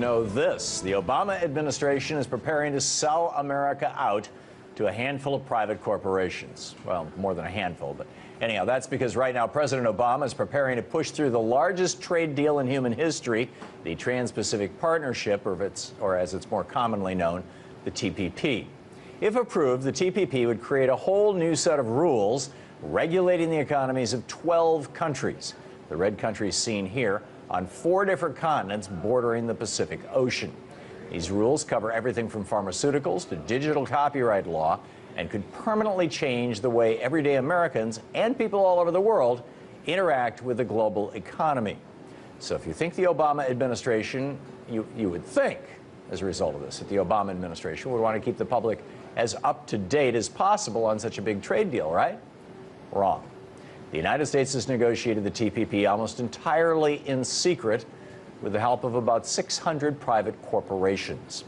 know this. The Obama administration is preparing to sell America out to a handful of private corporations. Well, more than a handful, but anyhow, that's because right now President Obama is preparing to push through the largest trade deal in human history, the Trans-Pacific Partnership, or as it's more commonly known, the TPP. If approved, the TPP would create a whole new set of rules regulating the economies of 12 countries. The red countries seen here on 4 different continents bordering the Pacific Ocean. These rules cover everything from pharmaceuticals to digital copyright law and could permanently change the way everyday Americans and people all over the world interact with the global economy. So if you think the Obama administration, you would think, as a result of this, that the Obama administration would want to keep the public as up to date as possible on such a big trade deal, right? Wrong. The United States has negotiated the TPP almost entirely in secret with the help of about 600 private corporations.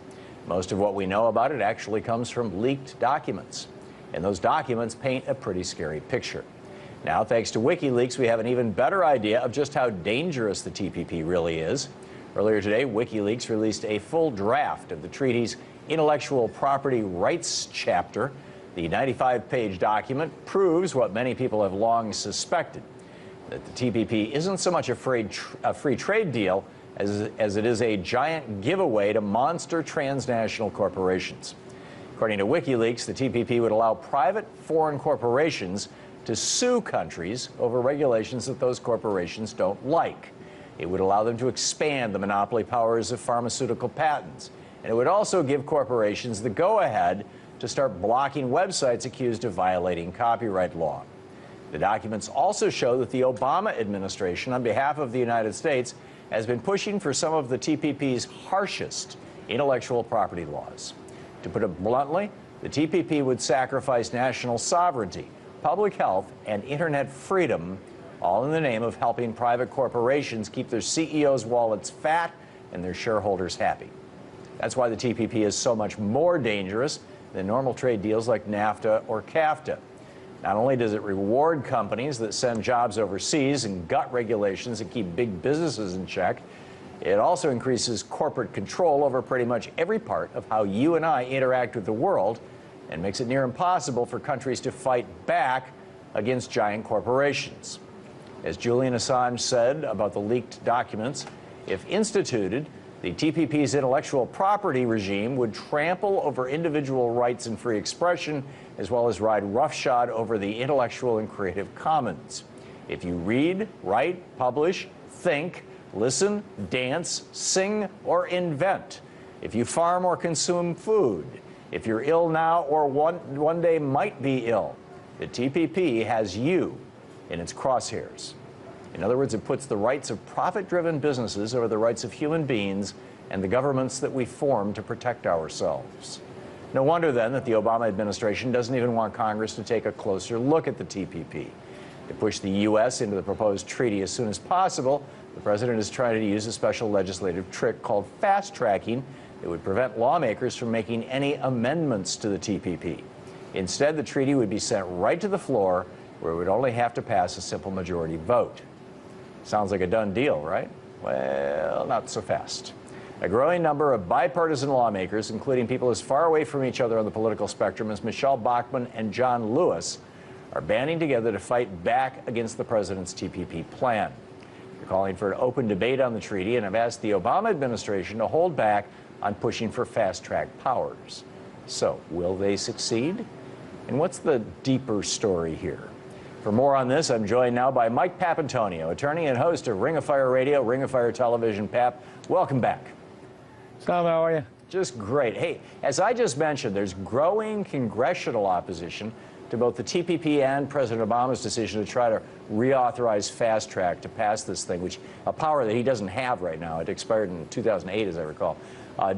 Most of what we know about it actually comes from leaked documents, and those documents paint a pretty scary picture. Now, thanks to WikiLeaks, we have an even better idea of just how dangerous the TPP really is. Earlier today, WikiLeaks released a full draft of the treaty's intellectual property rights chapter. The 95-page document proves what many people have long suspected, that the TPP isn't so much a free trade deal as it is a giant giveaway to monster transnational corporations. According to WikiLeaks, the TPP would allow private foreign corporations to sue countries over regulations that those corporations don't like. It would allow them to expand the monopoly powers of pharmaceutical patents. And it would also give corporations the go-ahead to start blocking websites accused of violating copyright law. The documents also show that the Obama administration, on behalf of the United States, has been pushing for some of the TPP's harshest intellectual property laws. To put it bluntly, the TPP would sacrifice national sovereignty, public health, and internet freedom, all in the name of helping private corporations keep their CEOs' wallets fat and their shareholders happy. That's why the TPP is so much more dangerous than normal trade deals like NAFTA or CAFTA. Not only does it reward companies that send jobs overseas and gut regulations that keep big businesses in check, it also increases corporate control over pretty much every part of how you and I interact with the world and makes it near impossible for countries to fight back against giant corporations. As Julian Assange said about the leaked documents, if instituted, the TPP's intellectual property regime would trample over individual rights and free expression, as well as ride roughshod over the intellectual and creative commons. If you read, write, publish, think, listen, dance, sing, or invent, if you farm or consume food, if you're ill now or one day might be ill, the TPP has you in its crosshairs. In other words, it puts the rights of profit-driven businesses over the rights of human beings and the governments that we form to protect ourselves. No wonder, then, that the Obama administration doesn't even want Congress to take a closer look at the TPP. To push the U.S. into the proposed treaty as soon as possible, the president is trying to use a special legislative trick called fast-tracking that would prevent lawmakers from making any amendments to the TPP. Instead, the treaty would be sent right to the floor, where it would only have to pass a simple majority vote. Sounds like a done deal, right? Well, not so fast. A growing number of bipartisan lawmakers, including people as far away from each other on the political spectrum as Michelle Bachmann and John Lewis, are banding together to fight back against the president's TPP plan. They're calling for an open debate on the treaty and have asked the Obama administration to hold back on pushing for fast-track powers. So, will they succeed? And what's the deeper story here? For more on this, I'm joined now by Mike Papantonio, attorney and host of Ring of Fire Radio, Ring of Fire Television. Pap, welcome back. Tom, how are you? Just great. Hey, as I just mentioned, there's growing congressional opposition to both the TPP and President Obama's decision to try to reauthorize fast track to pass this thing, which a power that he doesn't have right now. It expired in 2008, as I recall.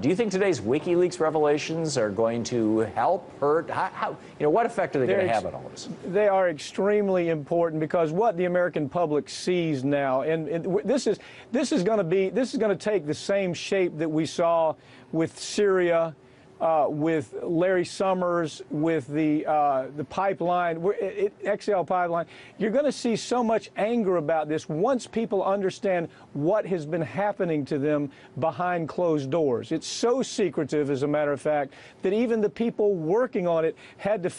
Do you think today's WikiLeaks revelations are going to help, hurt? What effect are they going to have on all this? They are extremely important because what the American public sees now, and this is going to take the same shape that we saw with Syria with Larry Summers, with the pipeline, XL pipeline. You're going to see so much anger about this once people understand what has been happening to them behind closed doors. It's so secretive, as a matter of fact, that even the people working on it had to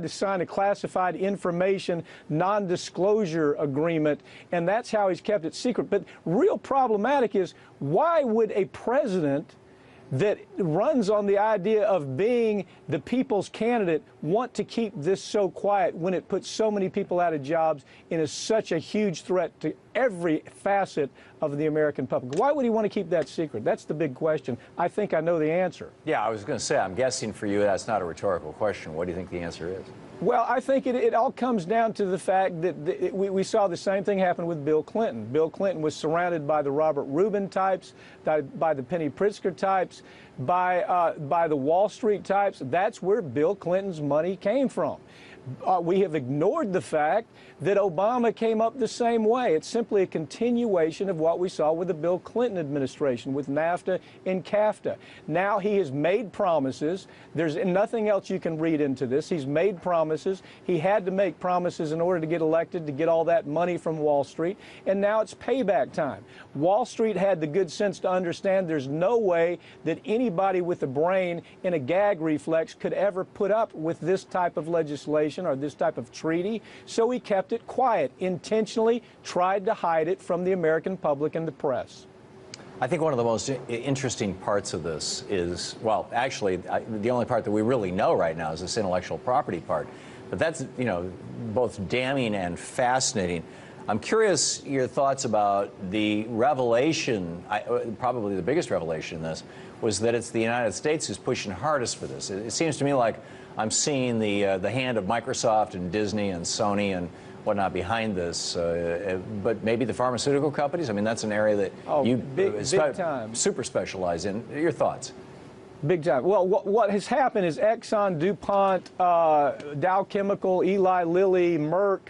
sign a classified information non-disclosure agreement, and that's how he's kept it secret. But real problematic is, why would a president that runs on the idea of being the people's candidate want to keep this so quiet when it puts so many people out of jobs and is such a huge threat to every facet of the American public? Why would he want to keep that secret? That's the big question. I think I know the answer. Yeah, I was going to say, I'm guessing for you that's not a rhetorical question. What do you think the answer is? Well, I think it all comes down to the fact that we saw the same thing happen with Bill Clinton. Bill Clinton was surrounded by the Robert Rubin types, by the Penny Pritzker types, by the Wall Street types. That's where Bill Clinton's money came from. We have ignored the fact that Obama came up the same way. It's simply a continuation of what we saw with the Bill Clinton administration, with NAFTA and CAFTA. Now he has made promises. There's nothing else you can read into this. He's made promises. He had to make promises in order to get elected, to get all that money from Wall Street, and now it's payback time. Wall Street had the good sense to understand there's no way that anybody with a brain and a gag reflex could ever put up with this type of legislation or this type of treaty, so he kept it quiet, intentionally tried to hide it from the American public and the press. I think one of the most interesting parts of this is, well, actually, the only part that we really know right now is this intellectual property part. But that's, you know, both damning and fascinating. I'm curious your thoughts about the revelation, probably the biggest revelation in this, was that it's the United States who's pushing hardest for this. It seems to me like I'm seeing the hand of Microsoft and Disney and Sony and whatnot behind this, but maybe the pharmaceutical companies. I mean, that's an area that you big time. Super specialize in. Your thoughts? Big time. Well, what has happened is Exxon, DuPont, Dow Chemical, Eli Lilly, Merck,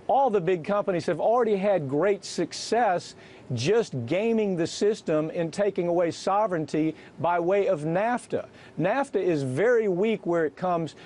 all the big companies have already had great success just gaming the system and taking away sovereignty by way of NAFTA. NAFTA is very weak where it comes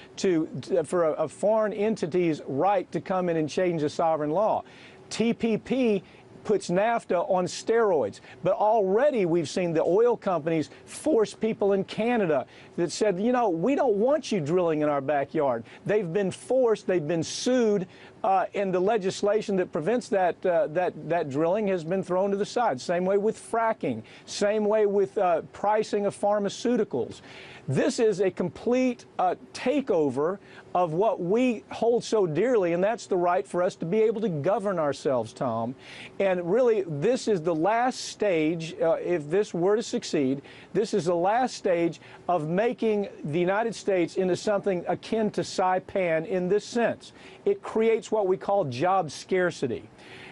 for a foreign entity's right to come in and change a sovereign law. TPP puts NAFTA on steroids. But already we've seen the oil companies force people in Canada that said, you know, we don't want you drilling in our backyard. They've been forced, they've been sued, and the legislation that prevents that drilling has been thrown to the side. Same way with fracking, same way with pricing of pharmaceuticals. This is a complete takeover of what we hold so dearly, and that's the right for us to be able to govern ourselves, Tom. And really, this is the last stage, if this were to succeed, this is the last stage of making the United States into something akin to Saipan in this sense. It creates what we call job scarcity.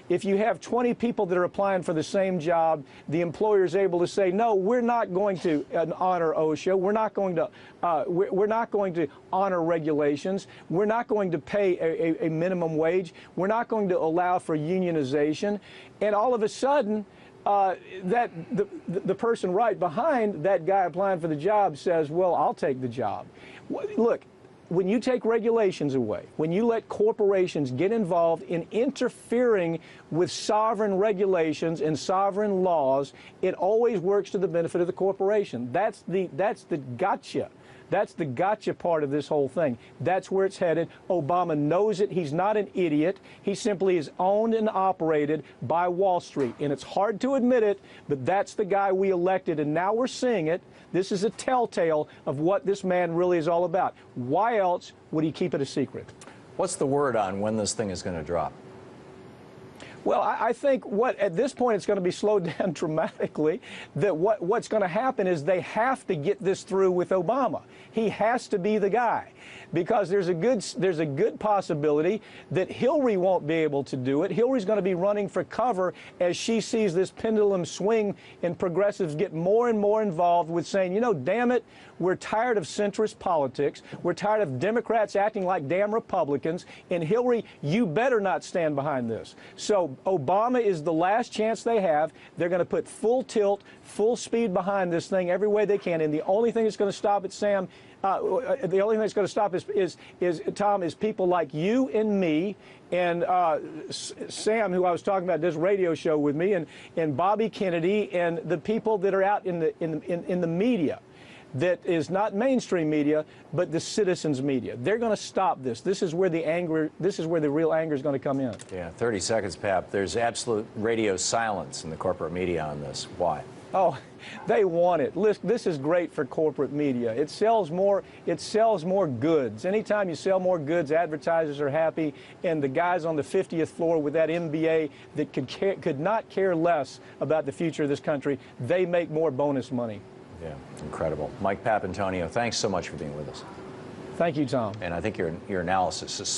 If you have 20 people that are applying for the same job, the employer is able to say, no, we're not going to honor OSHA. We're not going to honor regulations. We're not going to pay a minimum wage. We're not going to allow for unionization. And all of a sudden, the person right behind that guy applying for the job says, well, I'll take the job. Look, when you take regulations away, when you let corporations get involved in interfering with sovereign regulations and sovereign laws, it always works to the benefit of the corporation. That's the gotcha. That's the gotcha part of this whole thing. That's where it's headed. Obama knows it. He's not an idiot. He simply is owned and operated by Wall Street. And it's hard to admit it, but that's the guy we elected, and now we're seeing it. This is a telltale of what this man really is all about. Why else would he keep it a secret? What's the word on when this thing is going to drop? Well, I think at this point it's going to be slowed down dramatically. That what's going to happen is they have to get this through with Obama. He has to be the guy, because there's a good possibility that Hillary won't be able to do it. Hillary's going to be running for cover as she sees this pendulum swing and progressives get more and more involved with saying, you know, damn it, we're tired of centrist politics. We're tired of Democrats acting like damn Republicans. And Hillary, you better not stand behind this. So Obama is the last chance they have. They're going to put full tilt, full speed behind this thing every way they can. And the only thing that's going to stop it, Sam, the only thing that's going to stop Tom, is people like you and me and Sam, who I was talking about, this radio show with me, and Bobby Kennedy, and the people that are out in the media. That is not mainstream media, but the citizens' media. They're going to stop this. This is where the anger. This is where the real anger is going to come in. Yeah, 30 seconds, Pap. There's absolute radio silence in the corporate media on this. Why? Oh, they want it. Listen, this is great for corporate media. It sells more. It sells more goods. Anytime you sell more goods, advertisers are happy. And the guys on the 50th floor with that MBA that could not care less about the future of this country, they make more bonus money. Yeah, incredible. Mike Papantonio, thanks so much for being with us. Thank you, Tom. And I think your analysis is